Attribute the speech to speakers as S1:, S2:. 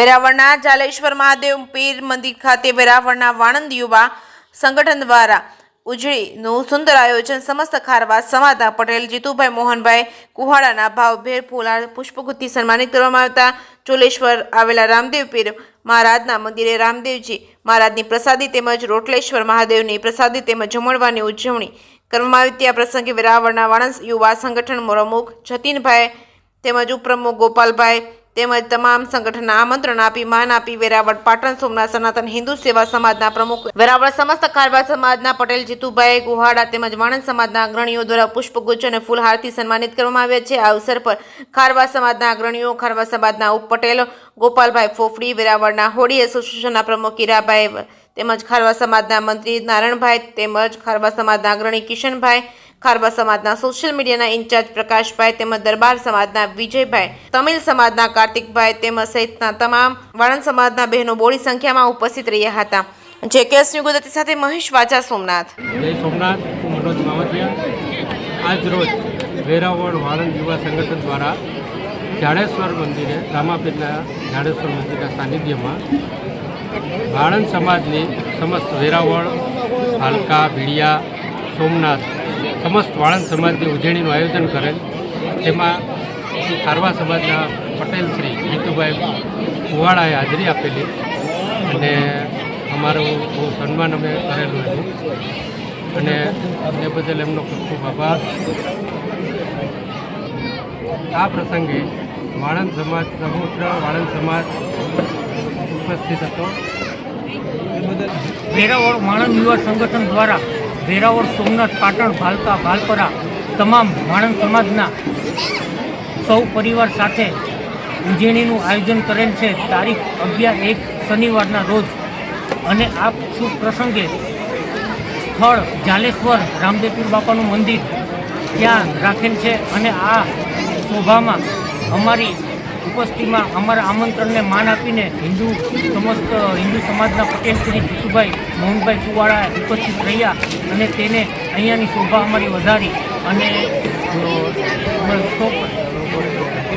S1: વેરાવળના જાલેશ્વર મહાદેવ પીર મંદિર ખાતે વેરાવળના વાણંદ યુવા સંગઠન દ્વારા ઉજળીનું સુંદર આયોજન સમસ્ત ખારવા સમાજના પટેલ જીતુભાઈ મોહનભાઈ કુહાડાના ભાવભેર ફૂલહાર પુષ્પગુથથી સન્માનિત કરવામાં આવતા ચોલેશ્વર આવેલા રામદેવ પીર મહારાજના મંદિરે રામદેવજી મહારાજની પ્રસાદી તેમજ રોટલેશ્વર મહાદેવની પ્રસાદી તેમજ જમણવારની ઉજવણી કરવામાં આવી। ત્યાં પ્રસંગે વેરાવળના વાણંદ યુવા સંગઠન પ્રમુખ જતીનભાઈ તેમજ ઉપપ્રમુખ ગોપાલભાઈ તેમજ તમામ સંગઠનના આમંત્રણ આપી માન આપી વેરાવળ પાટણ સોમનાથ સનાતન હિન્દુ સેવા સમાજના પ્રમુખ વેરાવળ સમસ્ત ખારવા સમાજના પટેલ જીતુભાઈ ગુહાડા તેમજ વાણંદ સમાજના અગ્રણીઓ દ્વારા પુષ્પગુચ્છ અને ફૂલહારથી સન્માનિત કરવામાં આવ્યા છે। આ અવસર પર ખારવા સમાજના અગ્રણીઓ ખારવા સમાજના ઉપપટેલો ગોપાલભાઈ ફોફડી, વેરાવળના હોડી એસોસિએશનના પ્રમુખ હીરાભાઈ તેમજ ખારવા સમાજના મંત્રી નારાયણભાઈ તેમજ ખારવા સમાજના અગ્રણી કિશનભાઈ, ખારવા સમાજના સોશિયલ મીડિયાના ઇન્ચાર્જ પ્રકાશભાઈ તેમજ દરબાર સમાજના વિજયભાઈ, તમિલ સમાજના કાર્તિકભાઈ તેમજ સહિતના તમામ વાણંદ સમાજના બહેનો બોડી સંખ્યામાં ઉપસ્થિત રહ્યા હતા। જેકેએસ ન્યૂઝ ગુજરાતી સાથે મહેશ વાજા, સોમનાથ।
S2: જય સોમનાથ, હું મનોજ માવતિયા। આજ રોજ વેરાવળ વાણંદ યુવા સંગઠન દ્વારા જાડેશ્વર મંદિરે રામાપીરના જાડેશ્વર મંદિરના સાનિધ્યમાં વાણંદ સમાજની સમસ્ત વેરાવળ, ભાલકા, ભીડિયા, સોમનાથ સમસ્ત વાણંદ સમાજની ઉજવણીનું આયોજન કરેલ। તેમાં ખારવા સમાજના પટેલ શ્રી જીતુભાઈ કુવાડાએ હાજરી આપેલી અને અમારું બહુ સન્માન અમે કરેલું હતું અને એ બદલ એમનો ખૂબ ખૂબ આભાર। આ પ્રસંગે વાણંદ સમાજ સમગ્ર વાણંદ સમાજ ઉપસ્થિત હતો।
S3: વેરાવળ વાણંદ યુવા સંગઠન દ્વારા વેરાવળ, સોમનાથ, પાટણ, ભાલકા, ભાલપરા તમામ વાણંદ સમાજના સૌ પરિવાર સાથે ઉજવણીનું આયોજન કરેલ છે તારીખ 11/1 શનિવારના રોજ અને આ શુભ પ્રસંગે સ્થળ જાલેશ્વર રામદેવપીર બાપાનું મંદિર ત્યાં રાખેલ છે અને આ શોભામાં અમારી ઉપસ્થિતિમાં અમારા આમંત્રણને માન આપીને સમસ્ત હિન્દુ સમાજના પટેલ શ્રી જીતુભાઈ મોહનભાઈ કુવાડા ઉપસ્થિત રહ્યા અને તેને અહીંયાની શોભા અમારી વધારી અને